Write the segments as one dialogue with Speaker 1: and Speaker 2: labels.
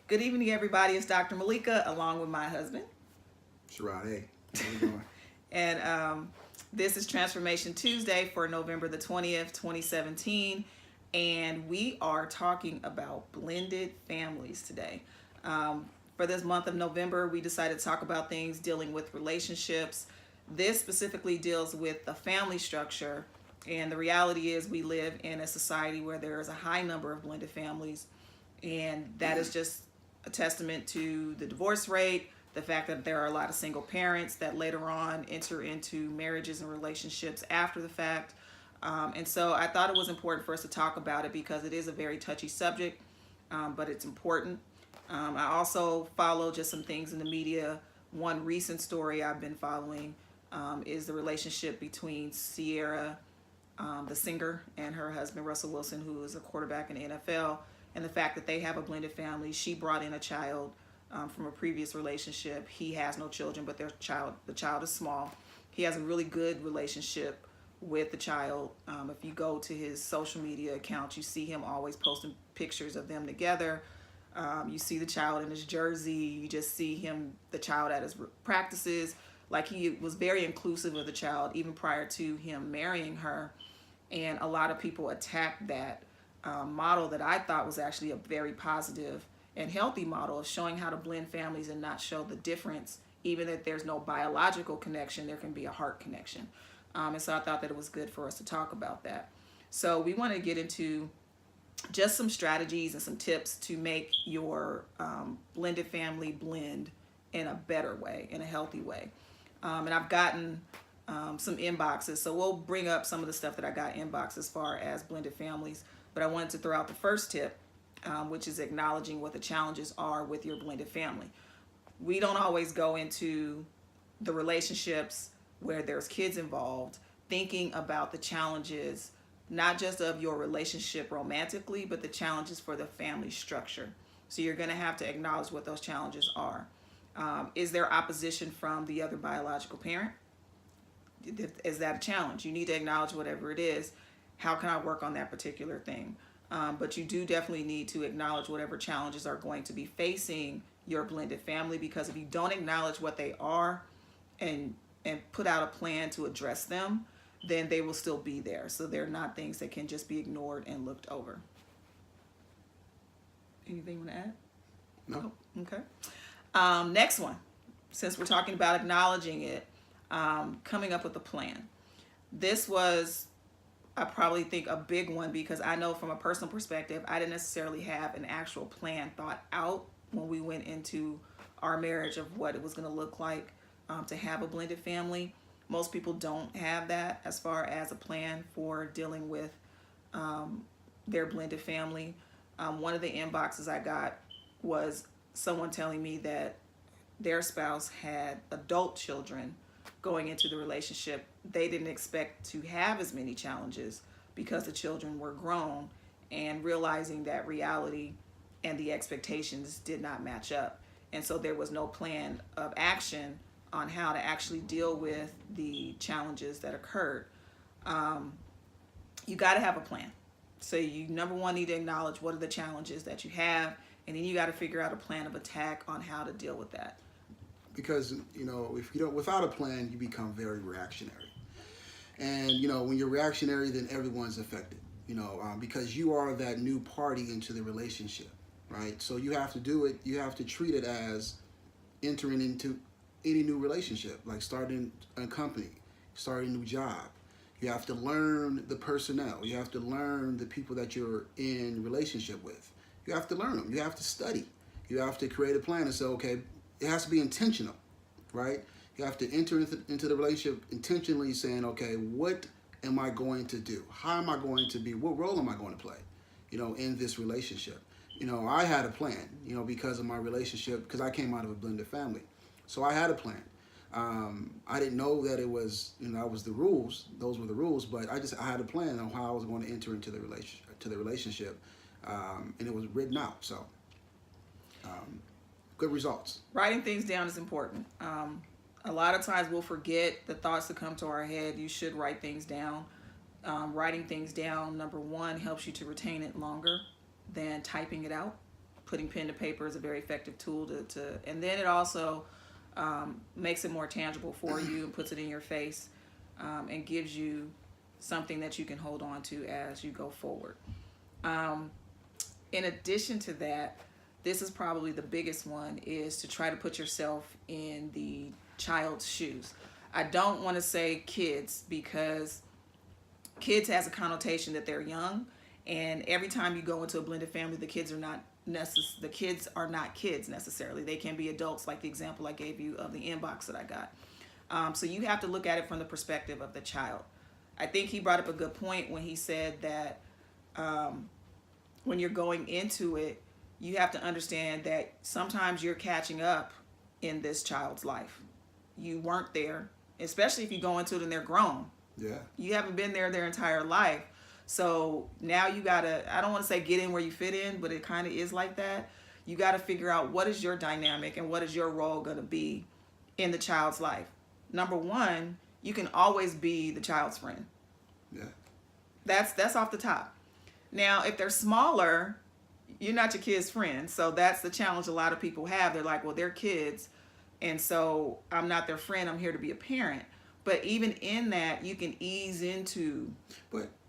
Speaker 1: Good evening, everybody. It's Dr. Malika along with my husband.
Speaker 2: Sherrod, hey, how you doing?
Speaker 1: And this is Transformation Tuesday for November the 20th, 2017. And we are talking about blended families today. For this month of November, we decided to talk about things dealing with relationships. This specifically deals with the family structure. And the reality is we live in a society where there is a high number of blended families. And that is just a testament to the divorce rate, the fact that there are a lot of single parents that later on enter into marriages and relationships after the fact. And so I thought it was important for us to talk about it because it is a very touchy subject, but it's important. I also follow just some things in the media. One recent story I've been following is the relationship between Sierra, the singer, and her husband, Russell Wilson, who is a quarterback in the NFL. And the fact that they have a blended family. She brought in a child from a previous relationship. He has no children, but the child is small. He has a really good relationship with the child. If you go to his social media account, you see him always posting pictures of them together. You see the child in his jersey. You just see the child at his practices. Like, he was very inclusive of the child even prior to him marrying her. And a lot of people attacked that model that I thought was actually a very positive and healthy model of showing how to blend families and not show the difference. Even if there's no biological connection, there can be a heart connection. And so I thought that it was good for us to talk about that. So we want to get into just some strategies and some tips to make your blended family blend in a better way, in a healthy way. And I've gotten some inboxes, so we'll bring up some of the stuff that I got inbox as far as blended families. But I wanted to throw out the first tip, which is acknowledging what the challenges are with your blended family. We don't always go into the relationships where there's kids involved thinking about the challenges, not just of your relationship romantically, but the challenges for the family structure. So you're going to have to acknowledge what those challenges are. Is there opposition from the other biological parent? Is that a challenge? You need to acknowledge whatever it is. How can I work on that particular thing? But you do definitely need to acknowledge whatever challenges are going to be facing your blended family, because if you don't acknowledge what they are and put out a plan to address them, then they will still be there. So they're not things that can just be ignored and looked over. Anything you want to add?
Speaker 2: No.
Speaker 1: Oh, okay. Next one. Since we're talking about acknowledging it, coming up with a plan. This was, I probably think, a big one, because I know from a personal perspective, I didn't necessarily have an actual plan thought out when we went into our marriage of what it was going to look like to have a blended family. Most people don't have that as far as a plan for dealing with their blended family. One of the inboxes I got was someone telling me that their spouse had adult children going into the relationship. They didn't expect to have as many challenges because the children were grown, and realizing that reality and the expectations did not match up. And so there was no plan of action on how to actually deal with the challenges that occurred. You got to have a plan. So you, number one, need to acknowledge what are the challenges that you have, and then you got to figure out a plan of attack on how to deal with that.
Speaker 2: Because, if you don't, without a plan, you become very reactionary. And, when you're reactionary, then everyone's affected, because you are that new party into the relationship, right? So you have to do it, you have to treat it as entering into any new relationship, like starting a company, starting a new job. You have to learn the personnel. You have to learn the people that you're in relationship with. You have to learn them. You have to study. You have to create a plan and say, okay, it has to be intentional, right? You have to enter into the relationship intentionally saying, okay, what am I going to do? How am I going to be? What role am I going to play, in this relationship? I had a plan, because of my relationship, because I came out of a blended family. So I had a plan. I didn't know that it was, that was the rules. Those were the rules, but I had a plan on how I was going to enter into the relationship, and it was written out. So good results.
Speaker 1: Writing things down is important. A lot of times we'll forget the thoughts that come to our head. You should write things down. Writing things down, number one, helps you to retain it longer than typing it out. putting pen to paper is a very effective tool and then it also makes it more tangible for you and puts it in your face, and gives you something that you can hold on to as you go forward. In addition to that, this is probably the biggest one, is to try to put yourself in the child's shoes. I don't want to say kids, because kids has a connotation that they're young, and every time you go into a blended family, the kids are not kids necessarily. They can be adults, like the example I gave you of the inbox that I got. So you have to look at it from the perspective of the child. I think he brought up a good point when he said that when you're going into it, you have to understand that sometimes you're catching up in this child's life. You weren't there, especially if you go into it and they're grown.
Speaker 2: Yeah.
Speaker 1: You haven't been there their entire life. So now you gotta, I don't want to say get in where you fit in, but it kind of is like that. You got to figure out what is your dynamic and what is your role going to be in the child's life. Number one, you can always be the child's friend.
Speaker 2: Yeah.
Speaker 1: That's off the top. Now, if they're smaller, you're not your kid's friend. So that's the challenge a lot of people have. They're like, well, they're kids, and so I'm not their friend. I'm here to be a parent. But even in that, you can ease into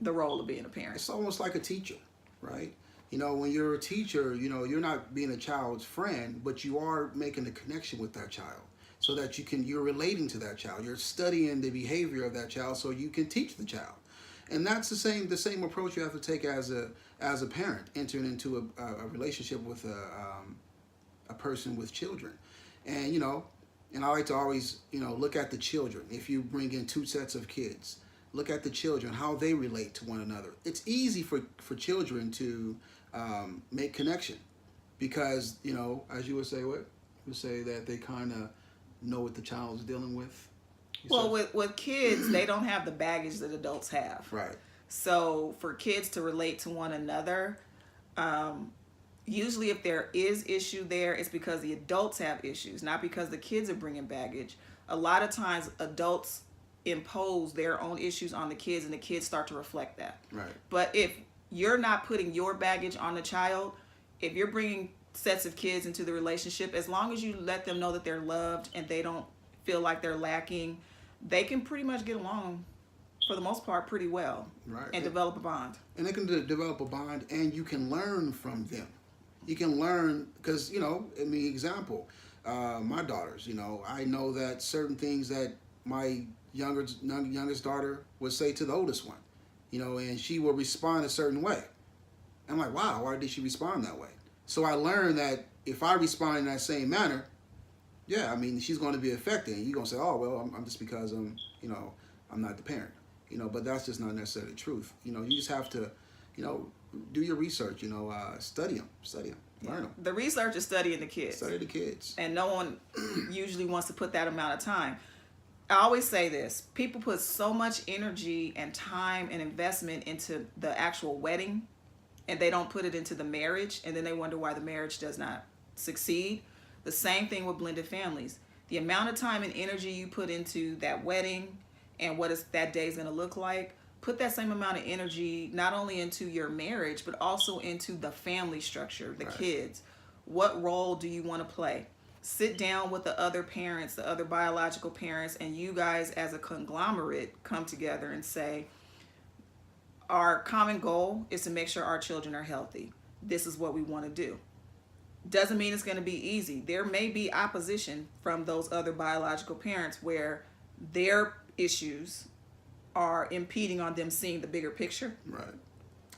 Speaker 1: the role of being a parent.
Speaker 2: It's almost like a teacher, right? You know, when you're a teacher, you know, you're not being a child's friend, but you are making a connection with that child so that you're relating to that child. You're studying the behavior of that child so you can teach the child. And that's the same approach you have to take as a parent entering into a relationship with a person with children. And, you know, and I like to always, you know, look at the children. If you bring in two sets of kids, look at the children, how they relate to one another. It's easy for children to make connection because, you know, as you would say, what? You would say that they kind of know what the child is dealing with.
Speaker 1: Well, with kids, they don't have the baggage that adults have.
Speaker 2: Right.
Speaker 1: So for kids to relate to one another, usually if there is issue there, it's because the adults have issues, not because the kids are bringing baggage. A lot of times adults impose their own issues on the kids and the kids start to reflect that.
Speaker 2: Right.
Speaker 1: But if you're not putting your baggage on the child, if you're bringing sets of kids into the relationship, as long as you let them know that they're loved and they don't feel like they're lacking, they can pretty much get along for the most part pretty well.
Speaker 2: Right.
Speaker 1: And develop a bond.
Speaker 2: And they can develop a bond, and you can learn from them. You can learn because, you know, I mean, example, my daughters, you know, I know that certain things that my youngest daughter would say to the oldest one, you know, and she will respond a certain way. I'm like, wow, why did she respond that way? So I learned that if I respond in that same manner, yeah, I mean, she's going to be affected. And you're going to say, oh, well, I'm just because I'm not the parent, you know, but that's just not necessarily the truth. You know, you just have to, you know, do your research, you know, study them, learn them.
Speaker 1: The research is studying the kids.
Speaker 2: Study the kids.
Speaker 1: And no one usually wants to put that amount of time. I always say this, people put so much energy and time and investment into the actual wedding, and they don't put it into the marriage, and then they wonder why the marriage does not succeed. The same thing with blended families. The amount of time and energy you put into that wedding and what that day is going to look like, put that same amount of energy not only into your marriage, but also into the family structure, the kids. What role do you want to play? Sit down with the other parents, the other biological parents, and you guys as a conglomerate come together and say, our common goal is to make sure our children are healthy. This is what we want to do. Doesn't mean it's going to be easy. There may be opposition from those other biological parents where their issues are impeding on them seeing the bigger picture.
Speaker 2: Right.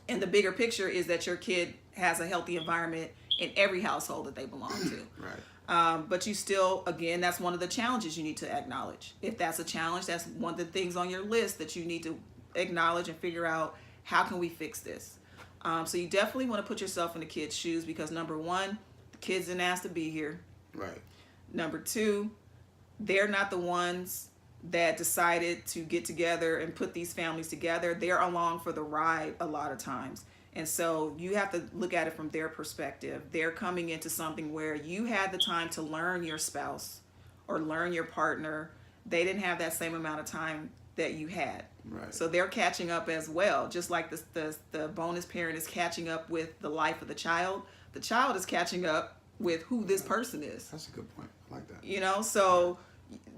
Speaker 1: And the bigger picture is that your kid has a healthy environment in every household that they belong to.
Speaker 2: Right.
Speaker 1: But you still, again, that's one of the challenges you need to acknowledge. If that's a challenge, that's one of the things on your list that you need to acknowledge and figure out, how can we fix this? So you definitely want to put yourself in the kids' shoes because number one, the kids didn't ask to be here.
Speaker 2: Right.
Speaker 1: Number two, they're not the ones that decided to get together and put these families together. They're along for the ride a lot of times. And so you have to look at it from their perspective. They're coming into something where you had the time to learn your spouse or learn your partner. They didn't have that same amount of time that you had.
Speaker 2: Right.
Speaker 1: So they're catching up as well. Just like the bonus parent is catching up with the life of the child, The child is catching up with who this person is.
Speaker 2: That's a good point. I like that.
Speaker 1: You know, so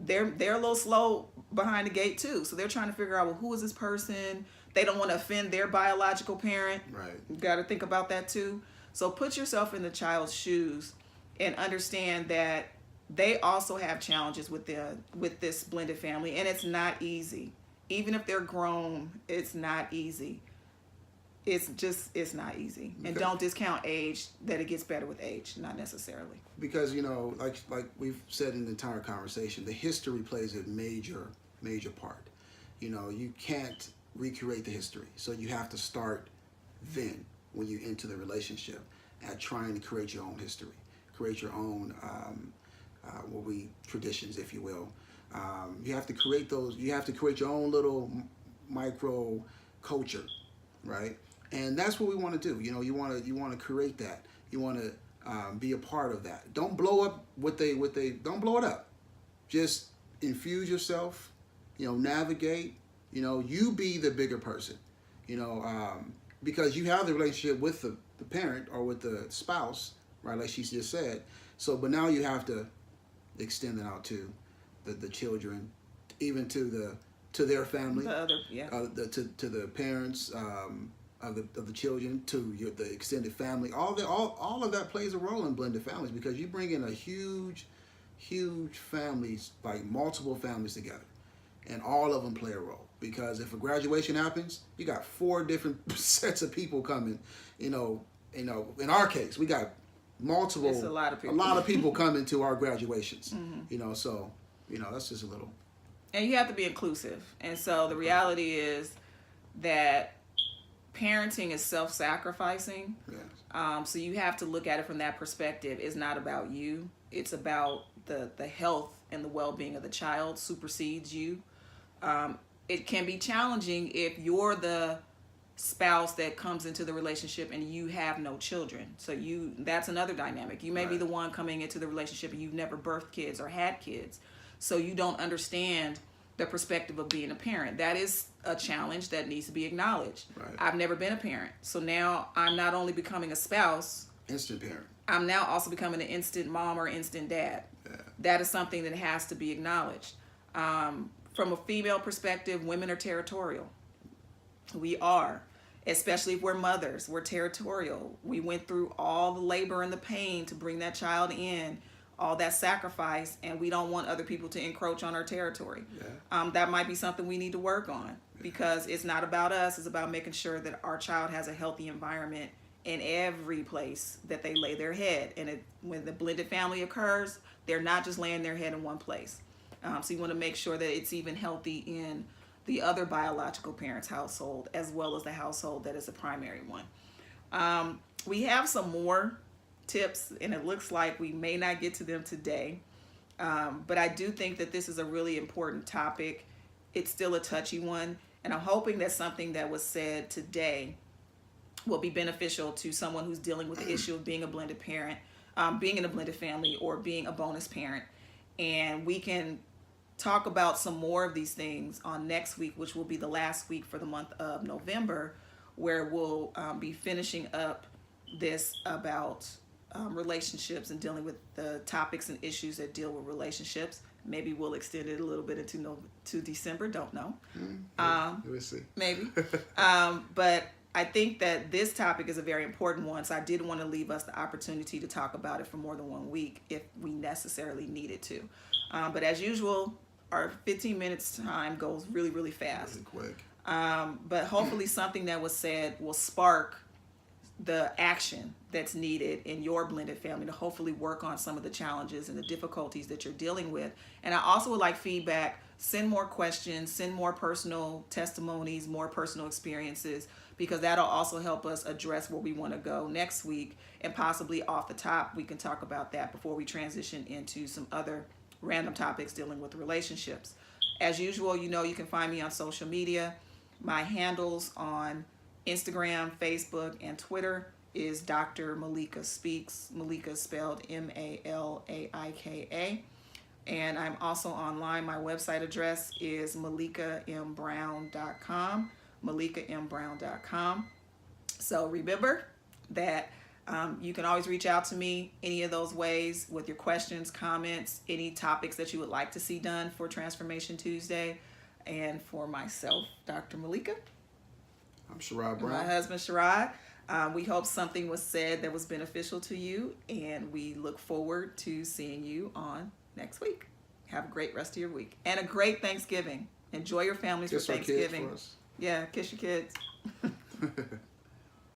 Speaker 1: they're a little slow behind the gate too. So they're trying to figure out, well, who is this person? They don't want to offend their biological parent.
Speaker 2: Right.
Speaker 1: You got to think about that too. So put yourself in the child's shoes and understand that they also have challenges with this blended family, and it's not easy. Even if they're grown, it's not easy. It's not easy. And don't discount age, that it gets better with age, not necessarily.
Speaker 2: Because, you know, like we've said in the entire conversation, the history plays a major part. You know, you can't recreate the history. So you have to start then, when you enter the relationship, at trying to create your own history, create your own traditions, if you will. You have to create those. You have to create your own little micro culture, right? And that's what we want to do. You know, you want to create that. You want to be a part of that. Don't blow up don't blow it up. Just infuse yourself. You know, navigate. You know, you be the bigger person. You know, because you have the relationship with the parent or with the spouse, right? Like she just said. So, but now you have to extend it out to the children, even to their family, to the parents of the children, to the extended family. All of that plays a role in blended families, because you bring in a huge families, like multiple families together, and all of them play a role. Because if a graduation happens, you got 4 different sets of people coming. You know, in our case, we got multiple. It's a lot of people coming to our graduations. Mm-hmm. You know, so that's just a little.
Speaker 1: And you have to be inclusive. And so the reality is that parenting is self-sacrificing. Yes. So you have to look at it from that perspective. It's not about you. It's about the health and the well-being of the child supersedes you. It can be challenging if you're the spouse that comes into the relationship and you have no children. So that's another dynamic. You may be the one coming into the relationship and you've never birthed kids or had kids. So you don't understand the perspective of being a parent. That is a challenge that needs to be acknowledged. Right. I've never been a parent. So now I'm not only becoming a spouse,
Speaker 2: instant parent,
Speaker 1: I'm now also becoming an instant mom or instant dad. Yeah. That is something that has to be acknowledged. From a female perspective, women are territorial. We are, especially if we're mothers. We're territorial. We went through all the labor and the pain to bring that child in, all that sacrifice, and we don't want other people to encroach on our territory. Yeah. That might be something we need to work on, because it's not about us. It's about making sure that our child has a healthy environment in every place that they lay their head. And when the blended family occurs, they're not just laying their head in one place. So you want to make sure that it's even healthy in the other biological parent's household, as well as the household that is the primary one. We have some more tips, and it looks like we may not get to them today. But I do think that this is a really important topic. It's still a touchy one, and I'm hoping that something that was said today will be beneficial to someone who's dealing with the issue of being a blended parent, being in a blended family, or being a bonus parent. And we can talk about some more of these things on next week, which will be the last week for the month of November, where we'll be finishing up this about relationships and dealing with the topics and issues that deal with relationships. Maybe we'll extend it a little bit to December. Don't know.
Speaker 2: We'll see.
Speaker 1: Maybe. But I think that this topic is a very important one, so I did want to leave us the opportunity to talk about it for more than 1 week if we necessarily needed to. But as usual, our 15 minutes time goes really, really fast.
Speaker 2: Really quick.
Speaker 1: But hopefully something that was said will spark the action that's needed in your blended family to hopefully work on some of the challenges and the difficulties that you're dealing with. And I also would like feedback. Send more questions, send more personal testimonies, more personal experiences, because that'll also help us address where we want to go next week. And possibly off the top, we can talk about that before we transition into some other random topics dealing with relationships. As usual, you can find me on social media. My handles on Instagram, Facebook, and Twitter is Dr. Malaika Speaks. Malaika spelled Malaika. And I'm also online. My website address is MalaikaMBrown.com. MalaikaMBrown.com. So remember that You can always reach out to me any of those ways with your questions, comments, any topics that you would like to see done for Transformation Tuesday. And for myself, Dr. Malaika.
Speaker 2: I'm Sherrod Brown.
Speaker 1: My husband, Sherrod. We hope something was said that was beneficial to you, and we look forward to seeing you on next week. Have a great rest of your week and a great Thanksgiving. Enjoy your families
Speaker 2: Kiss
Speaker 1: for
Speaker 2: our kids
Speaker 1: Thanksgiving.
Speaker 2: for us.
Speaker 1: Yeah, kiss your kids.